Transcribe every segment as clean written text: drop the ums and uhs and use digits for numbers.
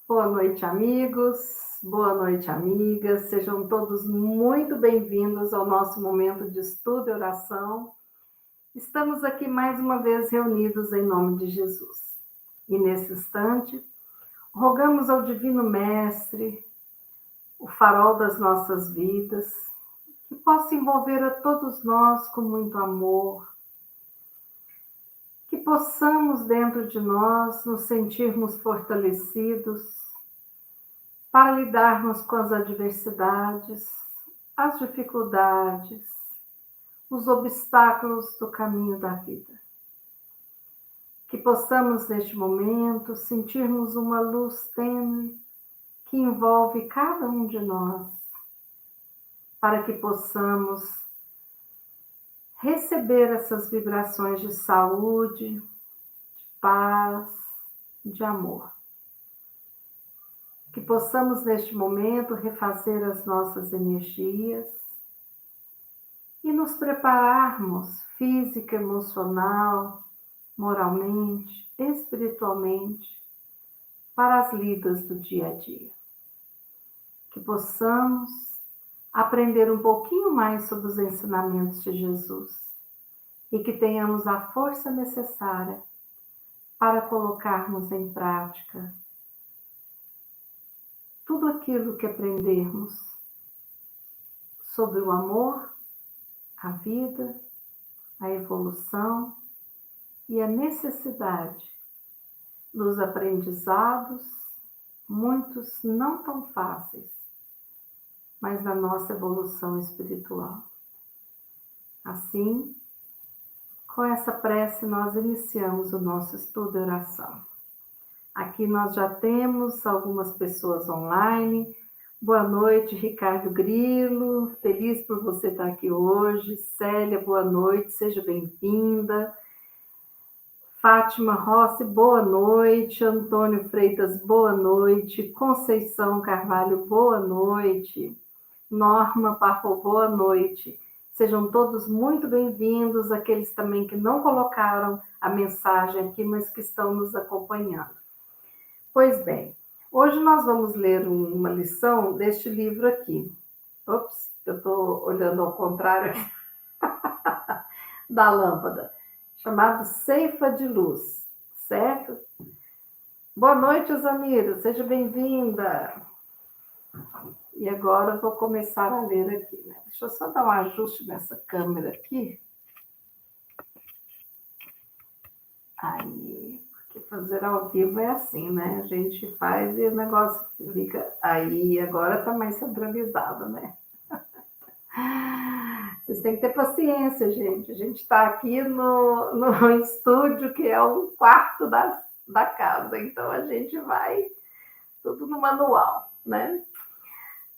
Boa noite, amigos. Boa noite, amigas. Sejam todos muito bem-vindos ao nosso momento de estudo e oração. Estamos aqui mais uma vez reunidos em nome de Jesus. E nesse instante, rogamos ao Divino Mestre, o farol das nossas vidas, que possa envolver a todos nós com muito amor, que possamos dentro de nós nos sentirmos fortalecidos para lidarmos com as adversidades, as dificuldades, os obstáculos do caminho da vida. Que possamos, neste momento, sentirmos uma luz tênue que envolve cada um de nós, para que possamos receber essas vibrações de saúde, de paz, de amor. Que possamos, neste momento, refazer as nossas energias e nos prepararmos física, emocional, moralmente, espiritualmente, para as lidas do dia a dia. Que possamos aprender um pouquinho mais sobre os ensinamentos de Jesus e que tenhamos a força necessária para colocarmos em prática tudo aquilo que aprendermos sobre o amor, a vida, a evolução e a necessidade dos aprendizados, muitos não tão fáceis, mas da nossa evolução espiritual. Assim, com essa prece, nós iniciamos o nosso estudo e oração. Aqui nós já temos algumas pessoas online. Boa noite, Ricardo Grilo. Feliz por você estar aqui hoje. Célia, boa noite, seja bem-vinda. Fátima Rossi, boa noite. Antônio Freitas, boa noite. Conceição Carvalho, boa noite. Norma Parro, boa noite. Sejam todos muito bem-vindos, aqueles também que não colocaram a mensagem aqui, mas que estão nos acompanhando. Pois bem, hoje nós vamos ler uma lição deste livro aqui. Ops, eu estou olhando ao contrário aqui da lâmpada, chamado Ceifa de Luz, certo? Boa noite, Osamira, seja bem-vinda. E agora eu vou começar a ler aqui, né? Deixa eu só dar um ajuste nessa câmera aqui. Aí, porque fazer ao vivo é assim, né? A gente faz e o negócio fica aí, agora tá mais centralizado, né? Vocês têm que ter paciência, gente. A gente está aqui no estúdio, que é um quarto da casa, então a gente vai tudo no manual, né?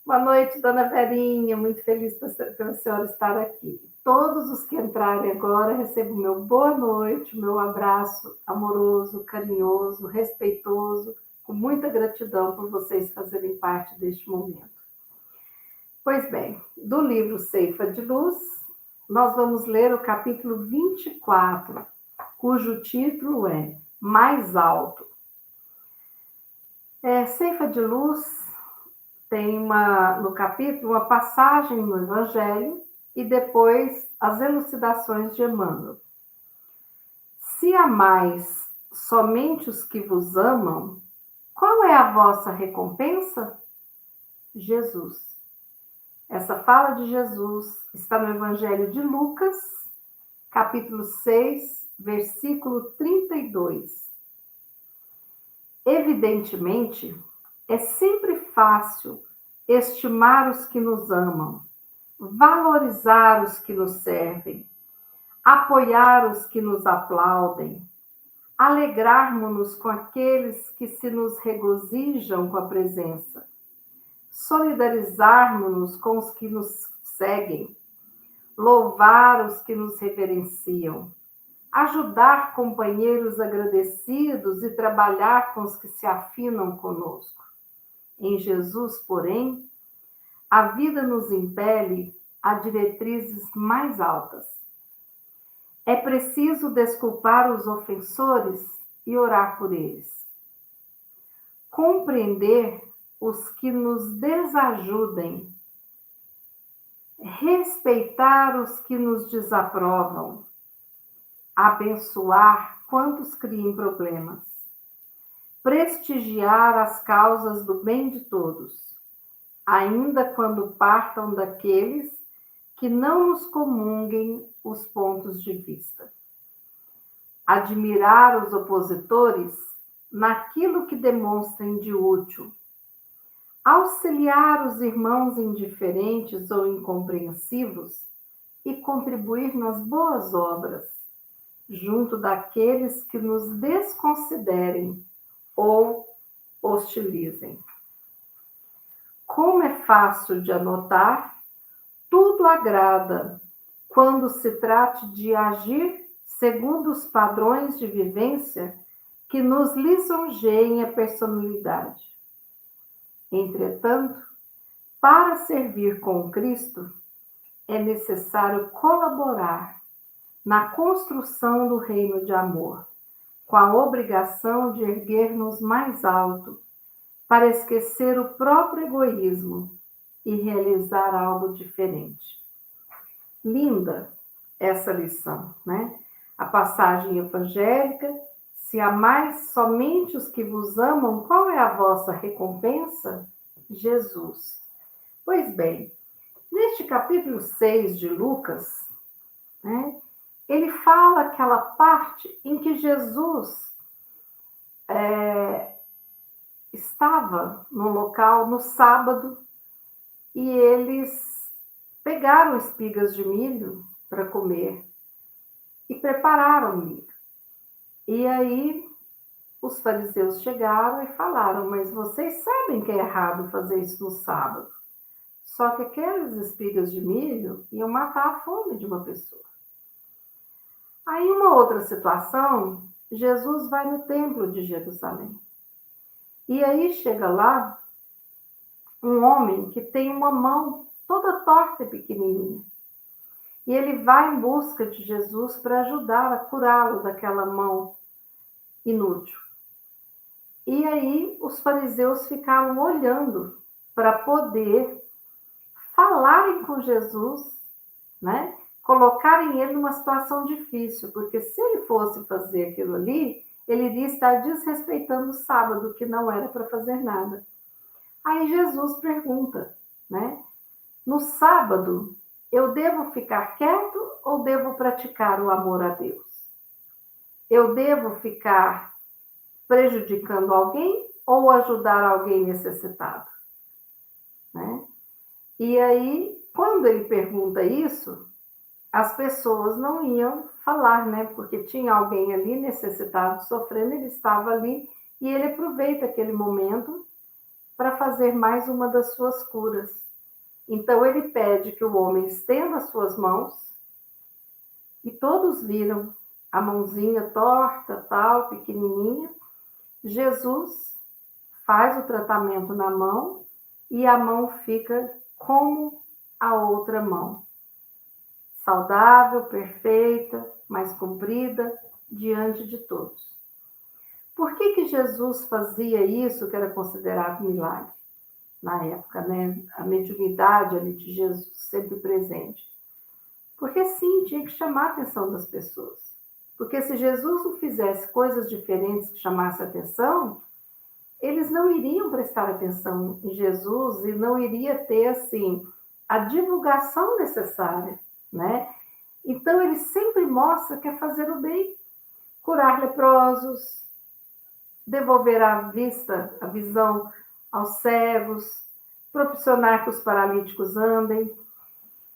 Boa noite, dona Verinha, muito feliz pela senhora estar aqui. Todos os que entrarem agora recebam meu boa noite, meu abraço amoroso, carinhoso, respeitoso, com muita gratidão por vocês fazerem parte deste momento. Pois bem, do livro Ceifa de Luz, nós vamos ler o capítulo 24, cujo título é Mais Alto. Ceifa de Luz tem no capítulo uma passagem no Evangelho e depois as elucidações de Emmanuel. Se amais somente os que vos amam, qual é a vossa recompensa? Jesus. Essa fala de Jesus está no Evangelho de Lucas, capítulo 6, versículo 32. Evidentemente, é sempre fácil estimar os que nos amam, valorizar os que nos servem, apoiar os que nos aplaudem, alegrarmos-nos com aqueles que se nos regozijam com a presença, solidarizarmos-nos com os que nos seguem, louvar os que nos reverenciam, ajudar companheiros agradecidos e trabalhar com os que se afinam conosco. Em Jesus, porém, a vida nos impele a diretrizes mais altas. É preciso desculpar os ofensores e orar por eles. compreender os que nos desajudem, respeitar os que nos desaprovam, abençoar quantos criem problemas, prestigiar as causas do bem de todos, ainda quando partam daqueles que não nos comunguem os pontos de vista. Admirar os opositores naquilo que demonstrem de útil. Auxiliar os irmãos indiferentes ou incompreensivos e contribuir nas boas obras, junto daqueles que nos desconsiderem ou hostilizem. Como é fácil de anotar, tudo agrada quando se trate de agir segundo os padrões de vivência que nos lisonjeiem a personalidade. Entretanto, para servir com Cristo, é necessário colaborar na construção do reino de amor, com a obrigação de erguer-nos mais alto, para esquecer o próprio egoísmo e realizar algo diferente. Linda essa lição, né? A passagem evangélica: se amais somente os que vos amam, qual é a vossa recompensa? Jesus. Pois bem, neste capítulo 6 de Lucas, né, ele fala aquela parte em que Jesus estava no local no sábado e eles pegaram espigas de milho para comer e prepararam milho. E aí os fariseus chegaram e falaram: mas vocês sabem que é errado fazer isso no sábado. Só que aquelas espigas de milho iam matar a fome de uma pessoa. Aí, uma outra situação, Jesus vai no templo de Jerusalém. E aí chega lá um homem que tem uma mão toda torta e pequenininha. E ele vai em busca de Jesus para ajudar a curá-lo daquela mão inútil. E aí os fariseus ficaram olhando para poder falarem com Jesus, né? Colocarem ele numa situação difícil, porque se ele fosse fazer aquilo ali, ele iria estar desrespeitando o sábado, que não era para fazer nada. Aí Jesus pergunta, né? No sábado, eu devo ficar quieto ou devo praticar o amor a Deus? Eu devo ficar prejudicando alguém ou ajudar alguém necessitado? Né? E aí, quando ele pergunta isso, as pessoas não iam falar, né? Porque tinha alguém ali necessitado, sofrendo, ele estava ali e ele aproveita aquele momento para fazer mais uma das suas curas. Então ele pede que o homem estenda as suas mãos e todos viram a mãozinha torta, tal, pequenininha. Jesus faz o tratamento na mão e a mão fica como a outra mão. Saudável, perfeita, mais comprida, diante de todos. Por que Jesus fazia isso, que era considerado milagre na época, né? A mediunidade ali de Jesus sempre presente. Porque sim, tinha que chamar a atenção das pessoas. Porque se Jesus não fizesse coisas diferentes que chamassem a atenção, eles não iriam prestar atenção em Jesus e não iria ter, assim, a divulgação necessária, né? Então, ele sempre mostra que é fazer o bem, curar leprosos, devolver a vista, a visão aos cegos, proporcionar que os paralíticos andem.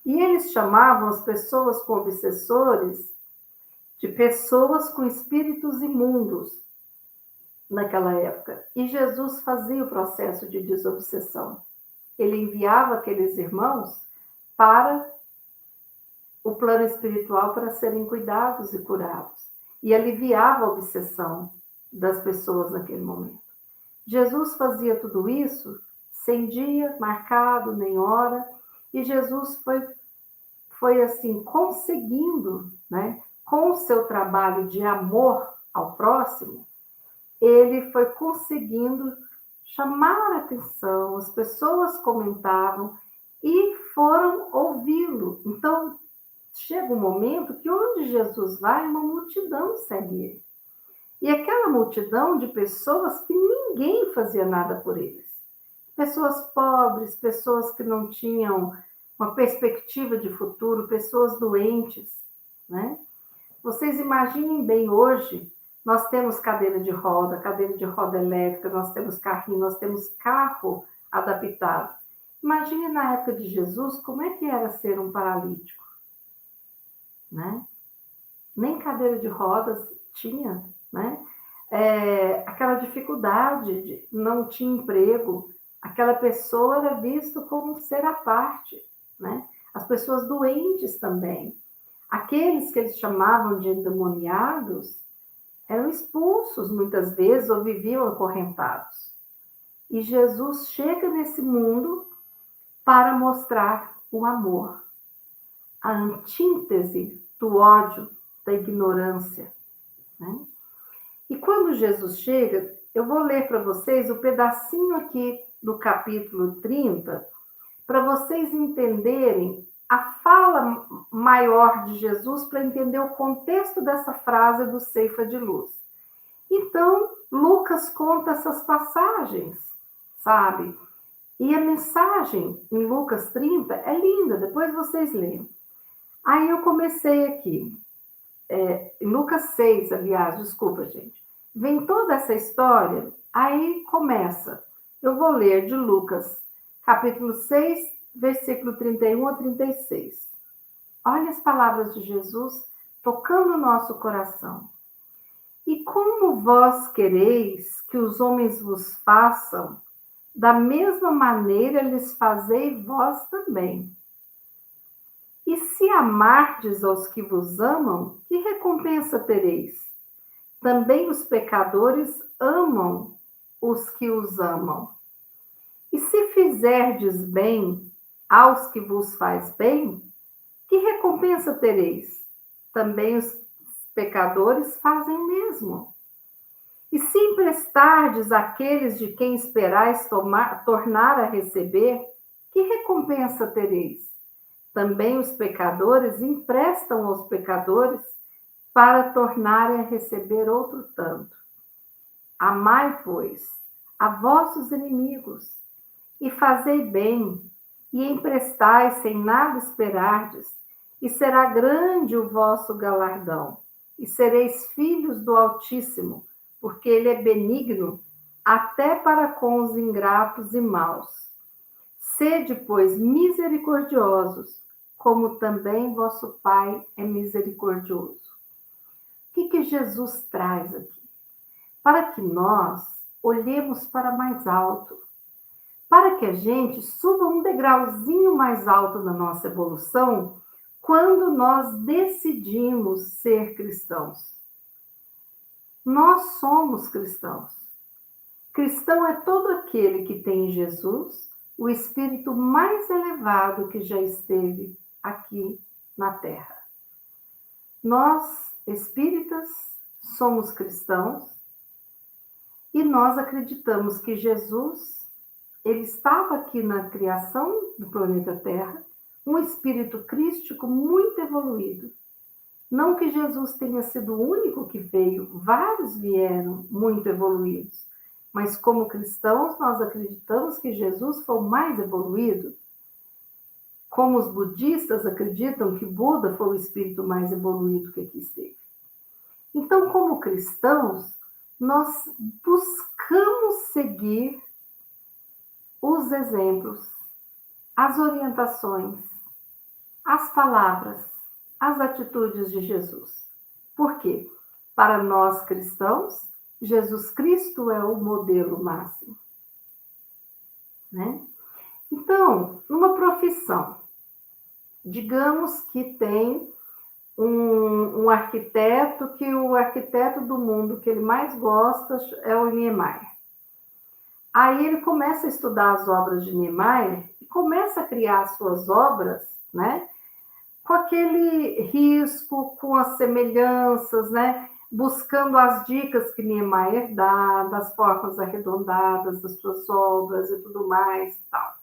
E eles chamavam as pessoas com obsessores de pessoas com espíritos imundos naquela época. E Jesus fazia o processo de desobsessão. Ele enviava aqueles irmãos para o plano espiritual para serem cuidados e curados. E aliviava a obsessão das pessoas naquele momento. Jesus fazia tudo isso sem dia marcado, nem hora, e Jesus foi assim, conseguindo, né, com o seu trabalho de amor ao próximo, ele foi conseguindo chamaram a atenção, as pessoas comentavam e foram ouvi-lo. Então, chega um momento que onde Jesus vai, uma multidão segue ele. E aquela multidão de pessoas que ninguém fazia nada por eles. Pessoas pobres, pessoas que não tinham uma perspectiva de futuro, pessoas doentes, né? Vocês imaginem bem hoje, nós temos cadeira de roda elétrica, nós temos carrinho, nós temos carro adaptado. Imagine na época de Jesus, como é que era ser um paralítico, né? Nem cadeira de rodas tinha, né? Aquela dificuldade, não tinha emprego, aquela pessoa era vista como um ser à parte, né? As pessoas doentes também. Aqueles que eles chamavam de endemoniados eram expulsos muitas vezes ou viviam acorrentados. E Jesus chega nesse mundo para mostrar o amor, a antítese do ódio, da ignorância, né? E quando Jesus chega, eu vou ler para vocês o pedacinho aqui do capítulo 30, para vocês entenderem a fala maior de Jesus, para entender o contexto dessa frase do ceifa de luz. Então, Lucas conta essas passagens, sabe? E a mensagem em Lucas 30 é linda, depois vocês leem. Aí eu comecei aqui, em Lucas 6, aliás, desculpa, gente. Vem toda essa história, aí começa. Eu vou ler de Lucas, capítulo 6, versículo 31 a 36. Olha as palavras de Jesus tocando o nosso coração. E como vós quereis que os homens vos façam, da mesma maneira lhes fazei vós também. E se amardes aos que vos amam, que recompensa tereis? Também os pecadores amam os que os amam. E se fizerdes bem aos que vos faz bem, que recompensa tereis? Também os pecadores fazem o mesmo. E se emprestardes àqueles de quem esperais tornar a receber, que recompensa tereis? Também os pecadores emprestam aos pecadores para tornarem a receber outro tanto. Amai, pois, a vossos inimigos, e fazei bem, e emprestai sem nada esperardes, e será grande o vosso galardão, e sereis filhos do Altíssimo, porque ele é benigno até para com os ingratos e maus. Sede, pois, misericordiosos, como também vosso Pai é misericordioso. O que Jesus traz aqui? Para que nós olhemos para mais alto, para que a gente suba um degrauzinho mais alto na nossa evolução, quando nós decidimos ser cristãos. Nós somos cristãos. Cristão é todo aquele que tem em Jesus o espírito mais elevado que já esteve aqui na Terra. Nós, espíritas, somos cristãos e nós acreditamos que Jesus, ele estava aqui na criação do planeta Terra, um espírito crístico muito evoluído. Não que Jesus tenha sido o único que veio, vários vieram muito evoluídos, mas como cristãos nós acreditamos que Jesus foi o mais evoluído. Como os budistas acreditam que Buda foi o espírito mais evoluído que aqui esteve. Então, como cristãos, nós buscamos seguir os exemplos, as orientações, as palavras, as atitudes de Jesus. Por quê? Para nós cristãos, Jesus Cristo é o modelo máximo, né? Então, numa profissão, digamos que tem um arquiteto, que o arquiteto do mundo que ele mais gosta é o Niemeyer. Aí ele começa a estudar as obras de Niemeyer e começa a criar suas obras, né? Com aquele risco, com as semelhanças, né? buscando as dicas que Niemeyer dá, das formas arredondadas das suas obras e tudo mais, tal,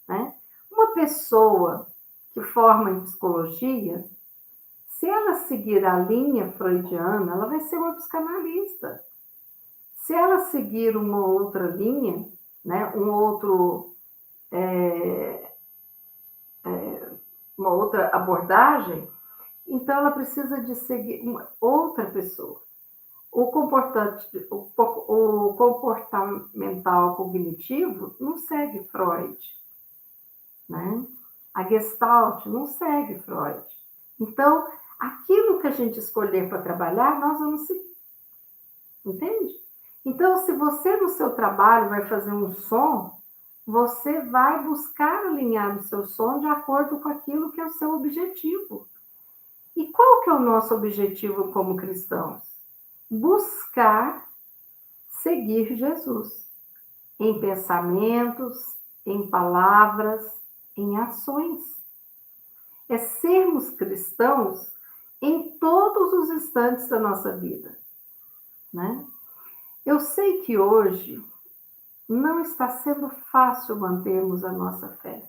né? Uma pessoa que forma em psicologia, se ela seguir a linha freudiana, ela vai ser uma psicanalista. Se ela seguir uma outra linha, né, uma outra abordagem, então ela precisa de seguir uma outra pessoa. O comportamental cognitivo não segue Freud, né? A Gestalt não segue Freud. Então, aquilo que a gente escolher para trabalhar, nós vamos seguir. Entende? Então, se você no seu trabalho vai fazer um som, você vai buscar alinhar o seu som de acordo com aquilo que é o seu objetivo. E qual que é o nosso objetivo como cristãos? Buscar seguir Jesus em pensamentos, em palavras, em ações. É sermos cristãos em todos os instantes da nossa vida, né? Eu sei que hoje não está sendo fácil mantermos a nossa fé.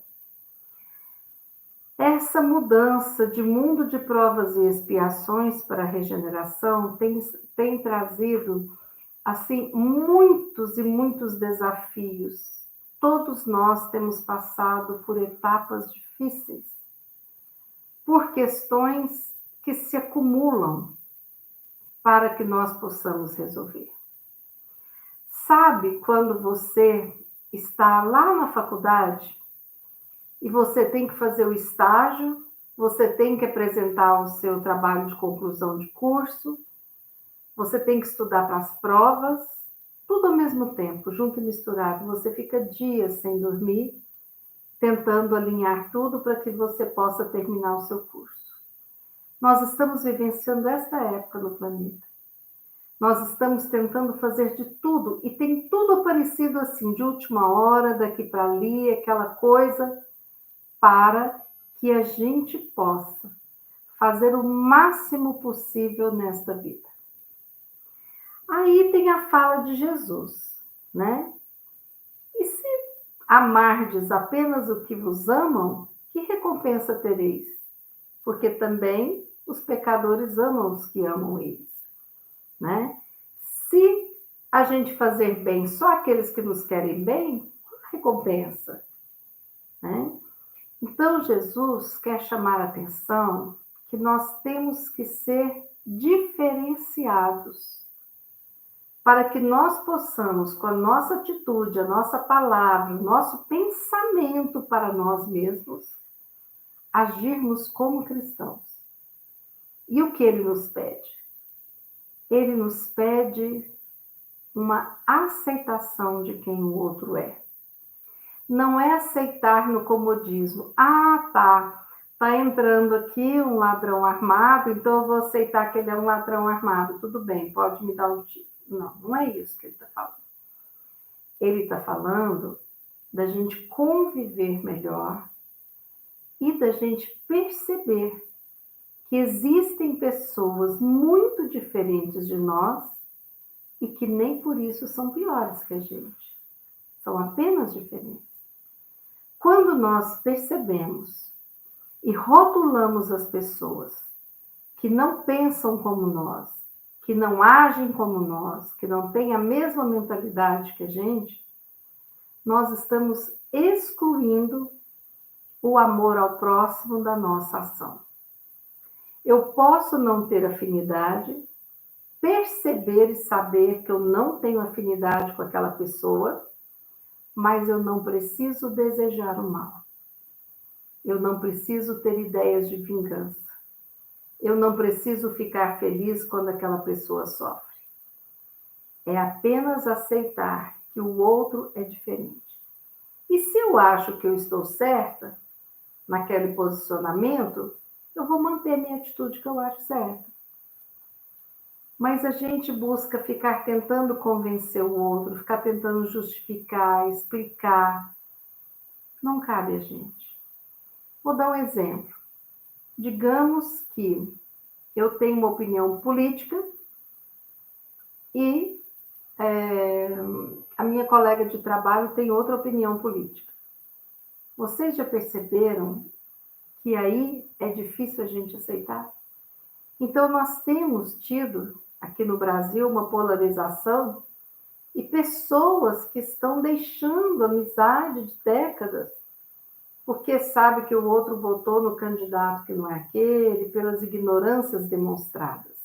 Essa mudança de mundo de provas e expiações para a regeneração tem trazido assim muitos e muitos desafios. Todos nós temos passado por etapas difíceis, por questões que se acumulam para que nós possamos resolver. Sabe quando você está lá na faculdade e você tem que fazer o estágio, você tem que apresentar o seu trabalho de conclusão de curso, você tem que estudar para as provas, tudo ao mesmo tempo, junto e misturado. Você fica dias sem dormir, tentando alinhar tudo para que você possa terminar o seu curso. Nós estamos vivenciando essa época no planeta. Nós estamos tentando fazer de tudo, e tem tudo aparecido assim, de última hora, daqui para ali, aquela coisa, para que a gente possa fazer o máximo possível nesta vida. Aí tem a fala de Jesus, né? E se amardes apenas o que vos amam, que recompensa tereis? Porque também os pecadores amam os que amam eles, né? Se a gente fazer bem só àqueles que nos querem bem, recompensa, né? Então, Jesus quer chamar a atenção que nós temos que ser diferenciados para que nós possamos, com a nossa atitude, a nossa palavra, o nosso pensamento para nós mesmos, agirmos como cristãos. E o que ele nos pede? Ele nos pede uma aceitação de quem o outro é. Não é aceitar no comodismo. Tá entrando aqui um ladrão armado, então eu vou aceitar que ele é um ladrão armado. Tudo bem, pode me dar um tiro. Não, não é isso que ele está falando. Ele está falando da gente conviver melhor e da gente perceber que existem pessoas muito diferentes de nós e que nem por isso são piores que a gente. São apenas diferentes. Quando nós percebemos e rotulamos as pessoas que não pensam como nós, que não agem como nós, que não têm a mesma mentalidade que a gente, nós estamos excluindo o amor ao próximo da nossa ação. Eu posso não ter afinidade, perceber e saber que eu não tenho afinidade com aquela pessoa, mas eu não preciso desejar o mal. Eu não preciso ter ideias de vingança. Eu não preciso ficar feliz quando aquela pessoa sofre. É apenas aceitar que o outro é diferente. E se eu acho que eu estou certa naquele posicionamento, eu vou manter minha atitude que eu acho certa. Mas a gente busca ficar tentando convencer o outro, ficar tentando justificar, explicar. Não cabe a gente. Vou dar um exemplo. Digamos que eu tenho uma opinião política e a minha colega de trabalho tem outra opinião política. Vocês já perceberam que aí é difícil a gente aceitar? Então, nós temos tido aqui no Brasil uma polarização e pessoas que estão deixando amizade de décadas porque sabe que o outro votou no candidato que não é aquele, pelas ignorâncias demonstradas.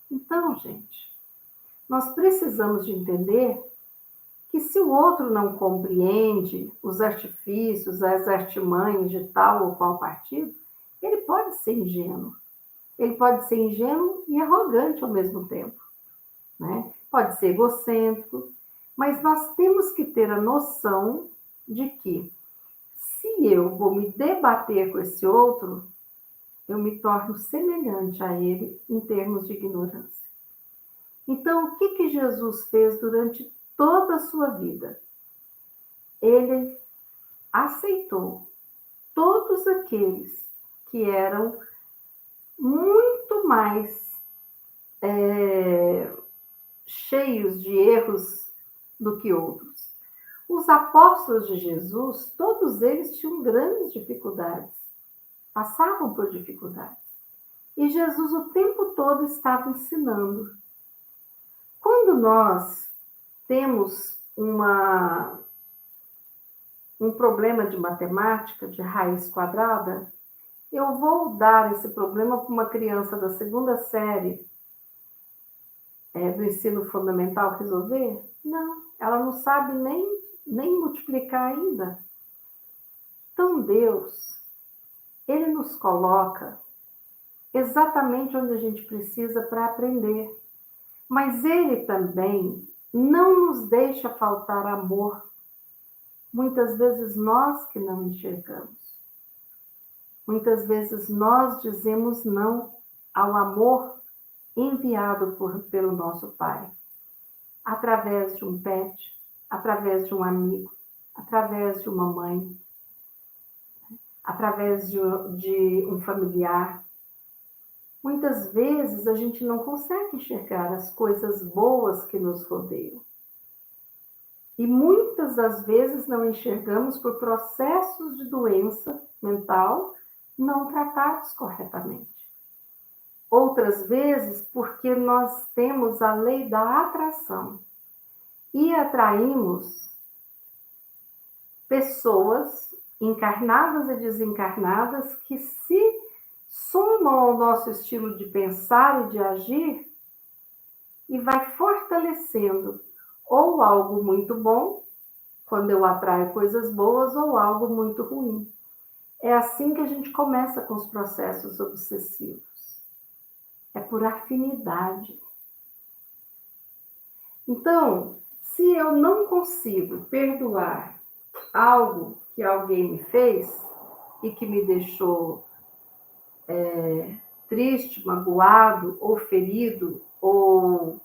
Então, gente, nós precisamos de entender que se o outro não compreende os artifícios, as artimanhas de tal ou qual partido, ele pode ser ingênuo. Ele pode ser ingênuo e arrogante ao mesmo tempo, né? Pode ser egocêntrico, mas nós temos que ter a noção de que se eu vou me debater com esse outro, eu me torno semelhante a ele em termos de ignorância. Então, o que Jesus fez durante toda a sua vida? Ele aceitou todos aqueles que eram muito mais cheios de erros do que outros. Os apóstolos de Jesus, todos eles tinham grandes dificuldades, passavam por dificuldades. E Jesus o tempo todo estava ensinando. Quando nós temos um problema de matemática, de raiz quadrada, eu vou dar esse problema para uma criança da segunda série do ensino fundamental resolver? Não, ela não sabe nem multiplicar ainda. Então, Deus, Ele nos coloca exatamente onde a gente precisa para aprender. Mas Ele também não nos deixa faltar amor. Muitas vezes nós que não enxergamos. Muitas vezes nós dizemos não ao amor enviado pelo nosso Pai. Através de um pet, através de um amigo, através de uma mãe, através de um familiar. Muitas vezes a gente não consegue enxergar as coisas boas que nos rodeiam. E muitas das vezes não enxergamos por processos de doença mental não tratados corretamente. Outras vezes porque nós temos a lei da atração e atraímos pessoas encarnadas e desencarnadas que se somam ao nosso estilo de pensar e de agir e vai fortalecendo ou algo muito bom, quando eu atraio coisas boas, ou algo muito ruim. É assim que a gente começa com os processos obsessivos. É por afinidade. Então, se eu não consigo perdoar algo que alguém me fez e que me deixou triste, magoado, ou ferido, ou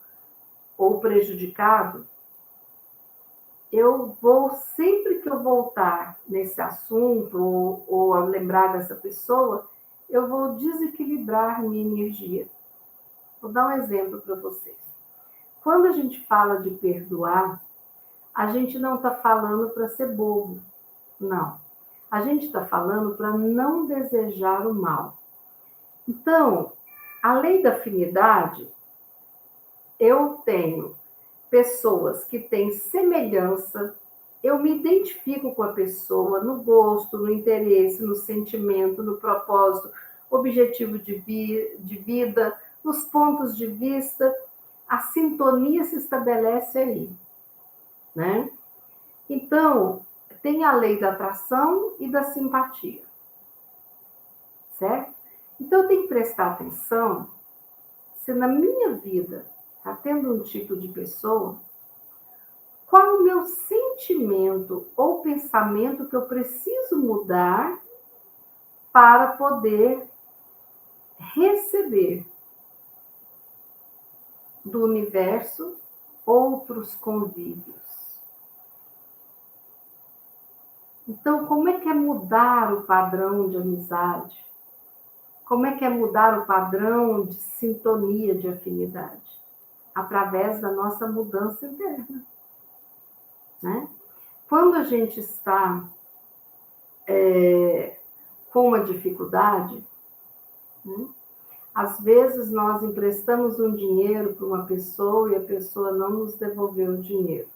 prejudicado, eu vou, sempre que eu voltar nesse assunto, ou a lembrar dessa pessoa, eu vou desequilibrar minha energia. Vou dar um exemplo para vocês. Quando a gente fala de perdoar, a gente não está falando para ser bobo, não. A gente está falando para não desejar o mal. Então, a lei da afinidade, eu tenho pessoas que têm semelhança, eu me identifico com a pessoa no gosto, no interesse, no sentimento, no propósito, objetivo de vida, nos pontos de vista, a sintonia se estabelece aí, né? Então, tem a lei da atração e da simpatia, certo? Então, eu tenho que prestar atenção se na minha vida está tendo um tipo de pessoa, qual o meu sentimento ou pensamento que eu preciso mudar para poder receber do universo outros convívios. Então, como é que é mudar o padrão de amizade? Como é que é mudar o padrão de sintonia, de afinidade? através da nossa mudança interna, né? Quando a gente está com uma dificuldade, né? Às vezes nós emprestamos um dinheiro para uma pessoa e a pessoa não nos devolveu o dinheiro.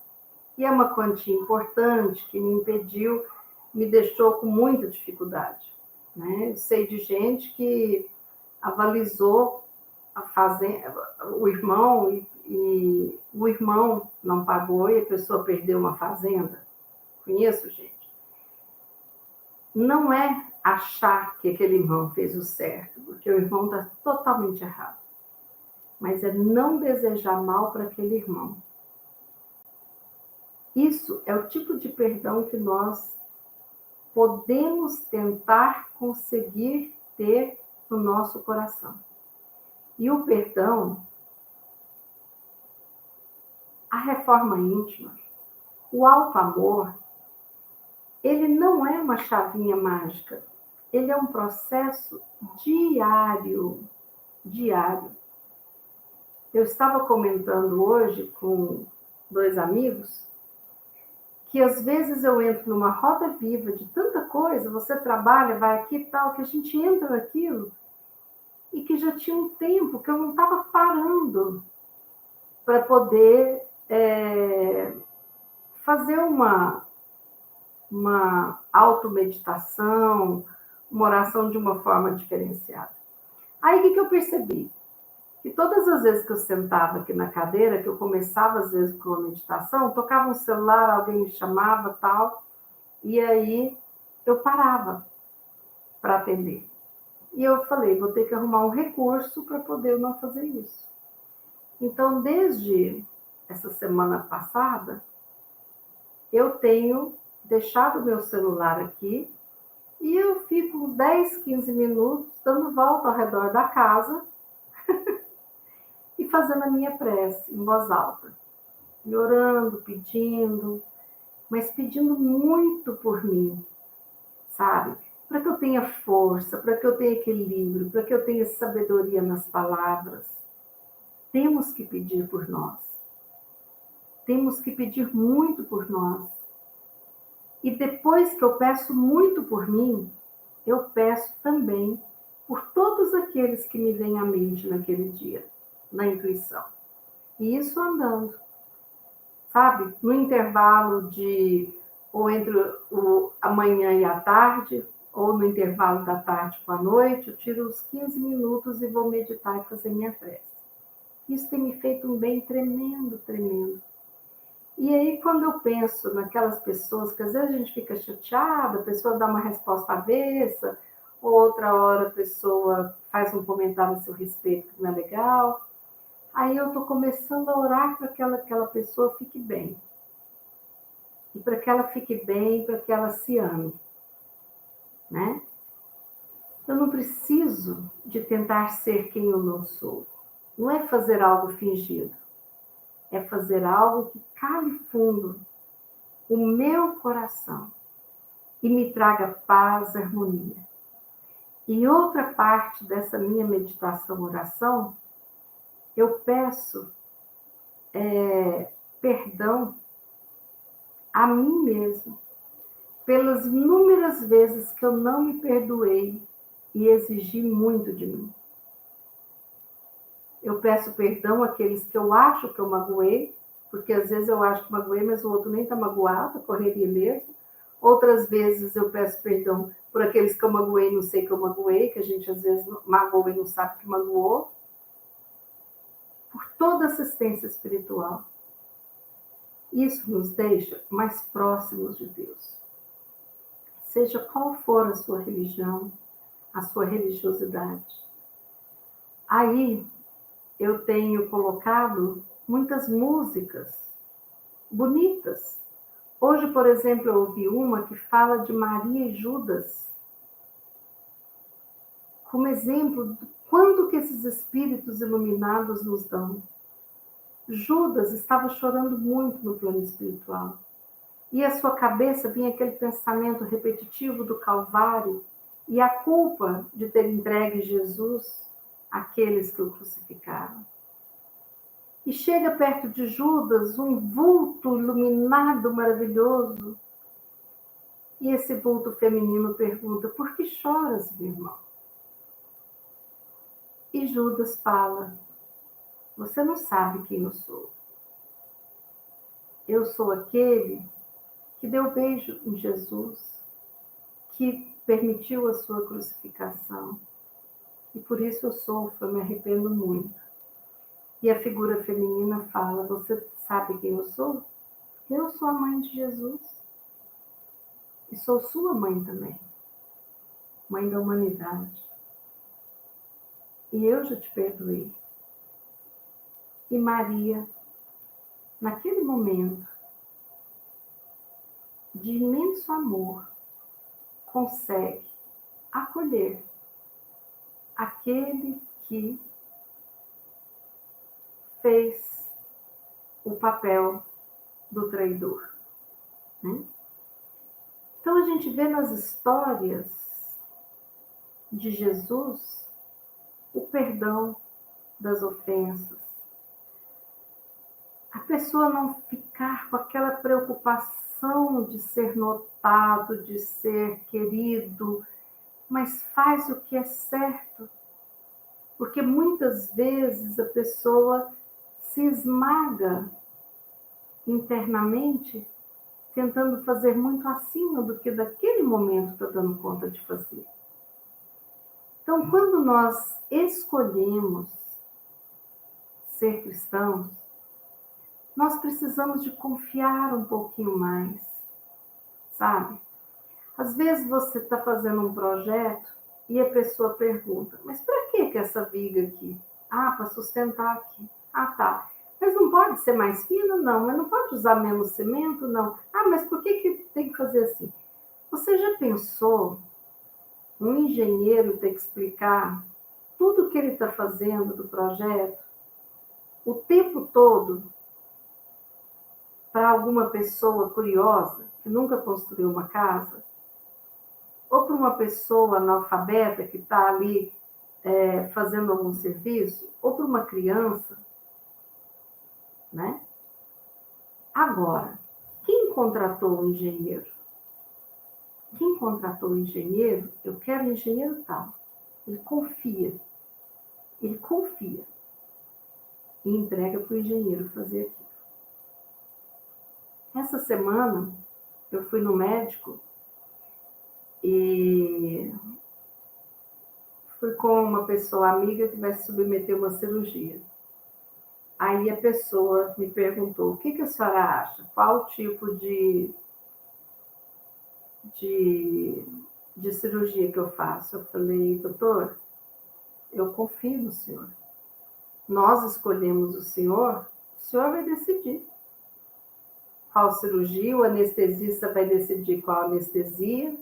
E é uma quantia importante que me deixou com muita dificuldade, né? Eu sei de gente que avalizou a fazenda, o irmão, e o irmão não pagou e a pessoa perdeu uma fazenda. Conheço gente. Não é achar que aquele irmão fez o certo, porque o irmão está totalmente errado. Mas é não desejar mal para aquele irmão. Isso é o tipo de perdão que nós podemos tentar conseguir ter no nosso coração. E o perdão, a reforma íntima, o auto-amor, ele não é uma chavinha mágica. Ele é um processo diário. Eu estava comentando hoje com 2 amigos que às vezes eu entro numa roda viva de tanta coisa, você trabalha, vai aqui e tal, que a gente entra naquilo e que já tinha um tempo que eu não estava parando para poder fazer uma automeditação, uma oração de uma forma diferenciada. Aí o que eu percebi? Que todas as vezes que eu sentava aqui na cadeira, que eu começava às vezes com uma meditação, tocava um celular, alguém me chamava, tal, e aí eu parava para atender. E eu falei, vou ter que arrumar um recurso para poder não fazer isso. Então, desde essa semana passada, eu tenho deixado o meu celular aqui e eu fico uns 10, 15 minutos dando volta ao redor da casa e fazendo a minha prece em voz alta, me orando, pedindo, mas pedindo muito por mim, sabe? Para que eu tenha força, para que eu tenha equilíbrio, para que eu tenha sabedoria nas palavras. Temos que pedir por nós. Temos que pedir muito por nós. E depois que eu peço muito por mim, eu peço também por todos aqueles que me vêm à mente naquele dia, na intuição. E isso andando, sabe? No intervalo ou entre a manhã e a tarde, ou no intervalo da tarde com a noite, eu tiro os 15 minutos e vou meditar e fazer minha prece. Isso tem me feito um bem tremendo, tremendo. E aí, quando eu penso naquelas pessoas que às vezes a gente fica chateada, a pessoa dá uma resposta avessa, outra hora a pessoa faz um comentário a seu respeito que não é legal, aí eu estou começando a orar para que aquela pessoa fique bem. E para que ela fique bem, para que ela se ame, né? Eu não preciso de tentar ser quem eu não sou. Não é fazer algo fingido. É fazer algo que cale fundo o meu coração e me traga paz, harmonia. E outra parte dessa minha meditação, oração, eu peço perdão a mim mesmo pelas inúmeras vezes que eu não me perdoei e exigi muito de mim. Eu peço perdão àqueles que eu acho que eu magoei, porque às vezes eu acho que magoei, mas o outro nem está magoado, correria mesmo. Outras vezes eu peço perdão por aqueles que eu magoei, não sei que eu magoei, que a gente às vezes magoa e não sabe que magoou. Por toda assistência espiritual. Isso nos deixa mais próximos de Deus. Seja qual for a sua religião, a sua religiosidade. Aí eu tenho colocado muitas músicas bonitas. Hoje, por exemplo, eu ouvi uma que fala de Maria e Judas, como exemplo do quanto que esses espíritos iluminados nos dão. Judas estava chorando muito no plano espiritual. E à sua cabeça vinha aquele pensamento repetitivo do Calvário e a culpa de ter entregue Jesus àqueles que o crucificaram. E chega perto de Judas um vulto iluminado, maravilhoso. E esse vulto feminino pergunta: por que choras, meu irmão? E Judas fala: você não sabe quem eu sou. Eu sou aquele que deu beijo em Jesus, que permitiu a sua crucificação. E por isso eu sofro, eu me arrependo muito. E a figura feminina fala: você sabe quem eu sou? Eu sou a mãe de Jesus. E sou sua mãe também. Mãe da humanidade. E eu já te perdoei. E Maria, naquele momento de imenso amor, consegue acolher aquele que fez o papel do traidor. Né? Então a gente vê nas histórias de Jesus o perdão das ofensas. A pessoa não ficar com aquela preocupação de ser notado, de ser querido, mas faz o que é certo. Porque muitas vezes a pessoa se esmaga internamente, tentando fazer muito acima do que daquele momento está dando conta de fazer. Então, quando nós escolhemos ser cristãos, nós precisamos de confiar um pouquinho mais, sabe? Às vezes você está fazendo um projeto e a pessoa pergunta: mas para que essa viga aqui? Ah, para sustentar aqui. Ah, tá. Mas não pode ser mais fino? Não. Mas não pode usar menos cimento? Não. Ah, mas por que tem que fazer assim? Você já pensou um engenheiro ter que explicar tudo o que ele está fazendo do projeto o tempo todo para alguma pessoa curiosa que nunca construiu uma casa? Ou para uma pessoa analfabeta que está ali fazendo algum serviço? Ou para uma criança? Né? Agora, quem contratou o engenheiro? Quem contratou o engenheiro, eu quero o engenheiro tal. Ele confia e entrega para o engenheiro fazer aquilo. Essa semana, eu fui no médico e fui com uma pessoa amiga que vai se submeter a uma cirurgia. Aí a pessoa me perguntou: o que a senhora acha? Qual tipo de cirurgia que eu faço? Eu falei: doutor, eu confio no senhor. Nós escolhemos o senhor vai decidir qual cirurgia, o anestesista vai decidir qual anestesia.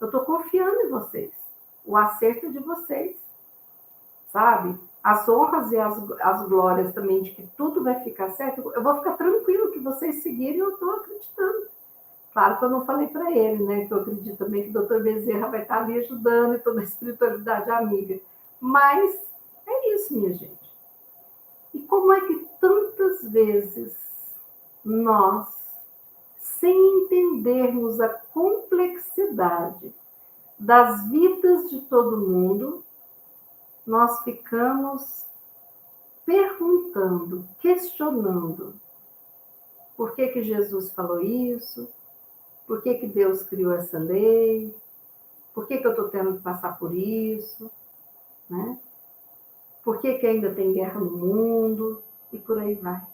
Eu estou confiando em vocês. O acerto é de vocês, sabe? As honras e as glórias também de que tudo vai ficar certo, eu vou ficar tranquilo que vocês seguirem, eu estou acreditando. Claro que eu não falei para ele, né? Que eu acredito também que o doutor Bezerra vai estar ali ajudando e toda a espiritualidade amiga. Mas é isso, minha gente. E como é que tantas vezes nós, sem entendermos a complexidade das vidas de todo mundo, nós ficamos perguntando, questionando por que Jesus falou isso, por que Deus criou essa lei, por que eu estou tendo que passar por isso, né? Por que ainda tem guerra no mundo, e por aí vai.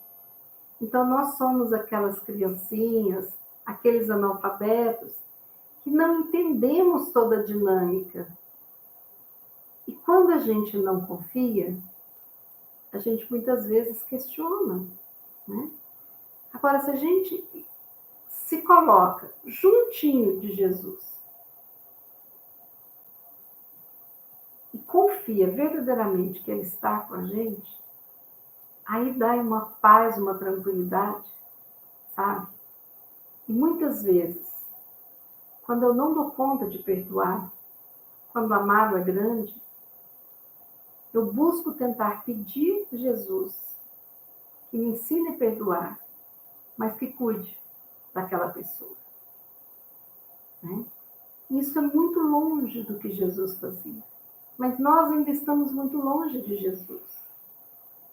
Então, nós somos aquelas criancinhas, aqueles analfabetos, que não entendemos toda a dinâmica. E quando a gente não confia, a gente muitas vezes questiona, né? Agora, se a gente se coloca juntinho de Jesus e confia verdadeiramente que Ele está com a gente, aí dá uma paz, uma tranquilidade, sabe? E muitas vezes, quando eu não dou conta de perdoar, quando a mágoa é grande, eu busco tentar pedir a Jesus que me ensine a perdoar, mas que cuide daquela pessoa. Né? Isso é muito longe do que Jesus fazia. Mas nós ainda estamos muito longe de Jesus.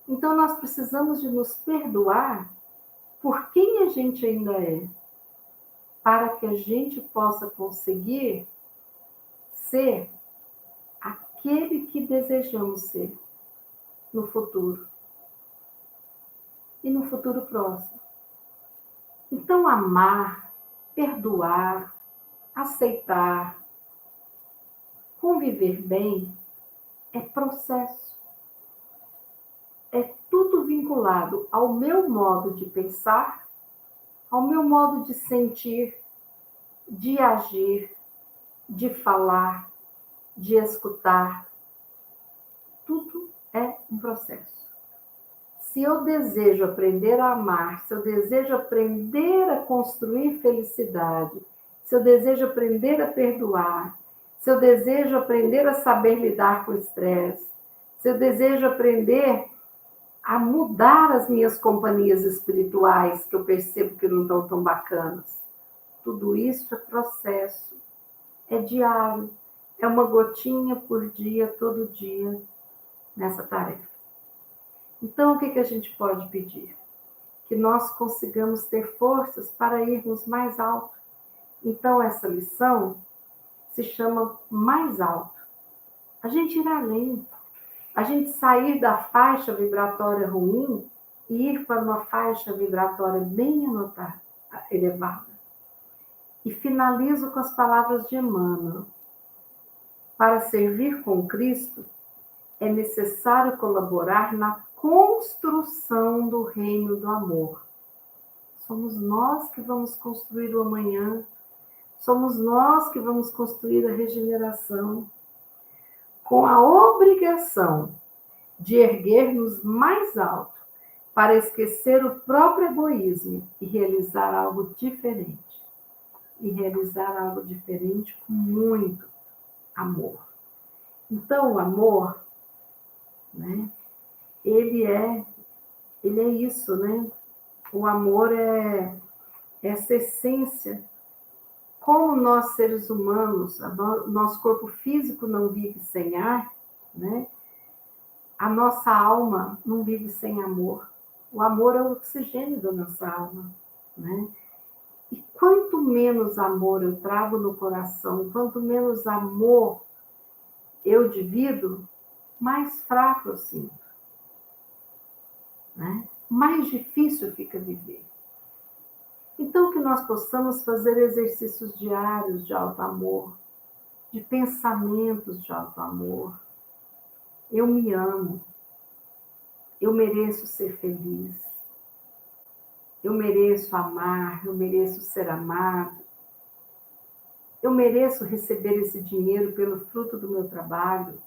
Então nós precisamos de nos perdoar por quem a gente ainda é, para que a gente possa conseguir ser aquele que desejamos ser no futuro e no futuro próximo. Então amar, perdoar, aceitar, conviver bem é processo. É tudo vinculado ao meu modo de pensar, ao meu modo de sentir, de agir, de falar, de escutar. Tudo é um processo. Se eu desejo aprender a amar, se eu desejo aprender a construir felicidade, se eu desejo aprender a perdoar, se eu desejo aprender a saber lidar com o estresse, se eu desejo aprender a mudar as minhas companhias espirituais, que eu percebo que não estão tão bacanas. Tudo isso é processo, é diário, é uma gotinha por dia, todo dia, nessa tarefa. Então, o que a gente pode pedir? Que nós consigamos ter forças para irmos mais alto. Então, essa lição se chama mais alto. A gente ir além. A gente sair da faixa vibratória ruim e ir para uma faixa vibratória bem elevada. E finalizo com as palavras de Emmanuel. Para servir com Cristo, é necessário colaborar na construção do reino do amor. Somos nós que vamos construir o amanhã, somos nós que vamos construir a regeneração, com a obrigação de erguer-nos mais alto para esquecer o próprio egoísmo e realizar algo diferente. E realizar algo diferente com muito amor. Então, o amor, né, ele é isso, né? O amor é essa essência. Como nós, seres humanos, nosso corpo físico não vive sem ar, né? A nossa alma não vive sem amor. O amor é o oxigênio da nossa alma, né? E quanto menos amor eu trago no coração, quanto menos amor eu divido, mais fraco eu sinto, né? Mais difícil fica viver. Então, que nós possamos fazer exercícios diários de alto amor, de pensamentos de alto amor. Eu me amo. Eu mereço ser feliz. Eu mereço amar. Eu mereço ser amado. Eu mereço receber esse dinheiro pelo fruto do meu trabalho.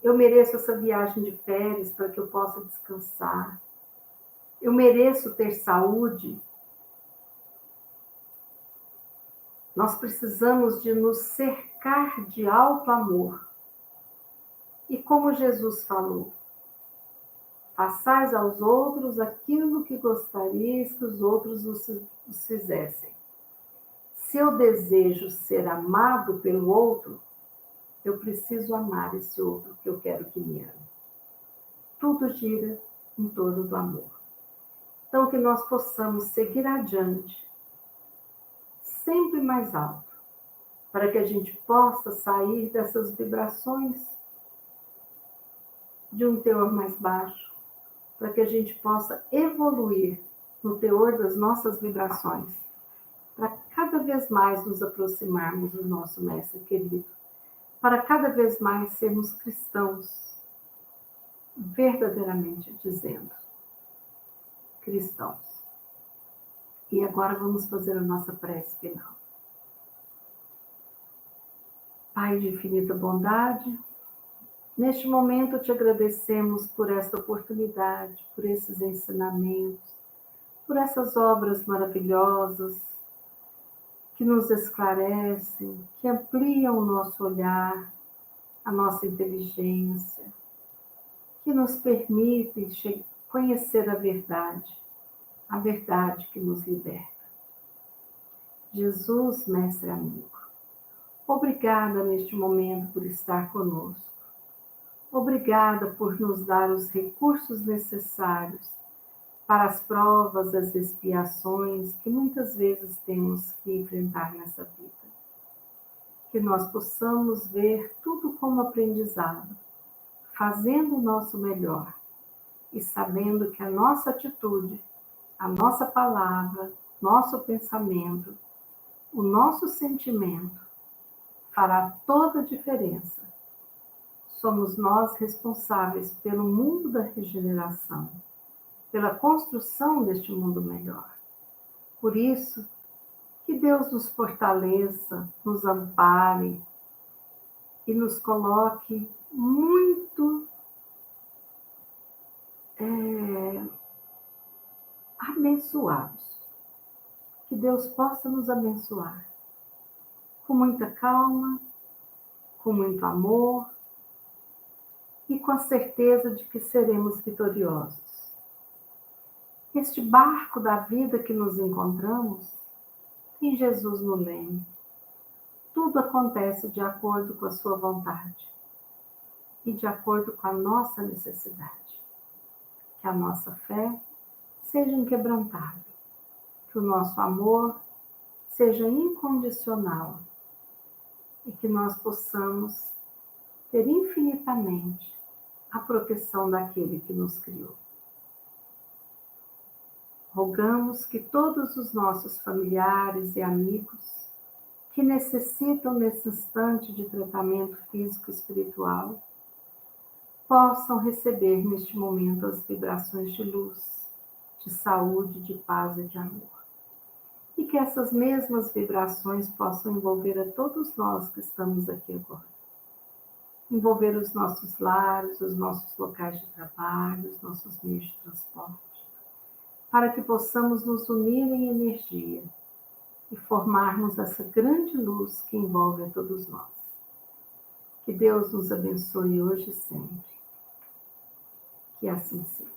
Eu mereço essa viagem de férias para que eu possa descansar. Eu mereço ter saúde. Nós precisamos de nos cercar de alto amor. E como Jesus falou, façais aos outros aquilo que gostarias que os outros os fizessem. Se eu desejo ser amado pelo outro, eu preciso amar esse outro que eu quero que me ame. Tudo gira em torno do amor. Então, que nós possamos seguir adiante, sempre mais alto, para que a gente possa sair dessas vibrações de um teor mais baixo, para que a gente possa evoluir no teor das nossas vibrações, para cada vez mais nos aproximarmos do nosso Mestre querido, para cada vez mais sermos cristãos, verdadeiramente dizendo, cristãos. E agora vamos fazer a nossa prece final. Pai de infinita bondade, neste momento te agradecemos por esta oportunidade, por esses ensinamentos, por essas obras maravilhosas que nos esclarecem, que ampliam o nosso olhar, a nossa inteligência, que nos permitem conhecer a verdade que nos liberta. Jesus, mestre amigo, obrigada neste momento por estar conosco. Obrigada por nos dar os recursos necessários para as provas, as expiações que muitas vezes temos que enfrentar nessa vida. Que nós possamos ver tudo como aprendizado, fazendo o nosso melhor e sabendo que a nossa atitude, a nossa palavra, nosso pensamento, o nosso sentimento fará toda a diferença. Somos nós responsáveis pelo mundo da regeneração, pela construção deste mundo melhor. Por isso, que Deus nos fortaleça, nos ampare e nos coloque muito abençoados. Que Deus possa nos abençoar com muita calma, com muito amor e com a certeza de que seremos vitoriosos. Este barco da vida que nos encontramos tem Jesus no leme. Tudo acontece de acordo com a sua vontade e de acordo com a nossa necessidade. Que a nossa fé seja inquebrantável, que o nosso amor seja incondicional e que nós possamos ter infinitamente a proteção daquele que nos criou. Rogamos que todos os nossos familiares e amigos que necessitam nesse instante de tratamento físico e espiritual possam receber neste momento as vibrações de luz, de saúde, de paz e de amor. E que essas mesmas vibrações possam envolver a todos nós que estamos aqui agora. Envolver os nossos lares, os nossos locais de trabalho, os nossos meios de transporte, para que possamos nos unir em energia e formarmos essa grande luz que envolve a todos nós. Que Deus nos abençoe hoje e sempre. Que assim seja.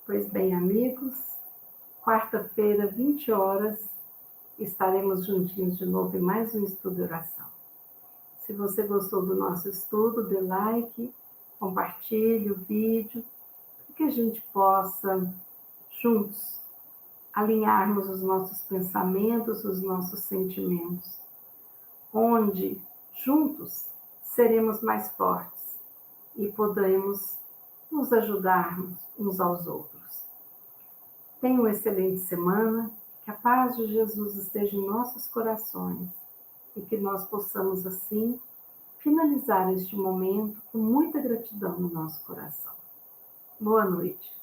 Pois bem, amigos, quarta-feira, 20 horas, estaremos juntinhos de novo em mais um estudo de oração. Se você gostou do nosso estudo, dê like, compartilhe o vídeo, para que a gente possa, juntos, alinharmos os nossos pensamentos, os nossos sentimentos, onde, juntos, seremos mais fortes e podemos nos ajudarmos uns aos outros. Tenha uma excelente semana, que a paz de Jesus esteja em nossos corações e que nós possamos, assim, finalizar este momento com muita gratidão no nosso coração. Boa noite.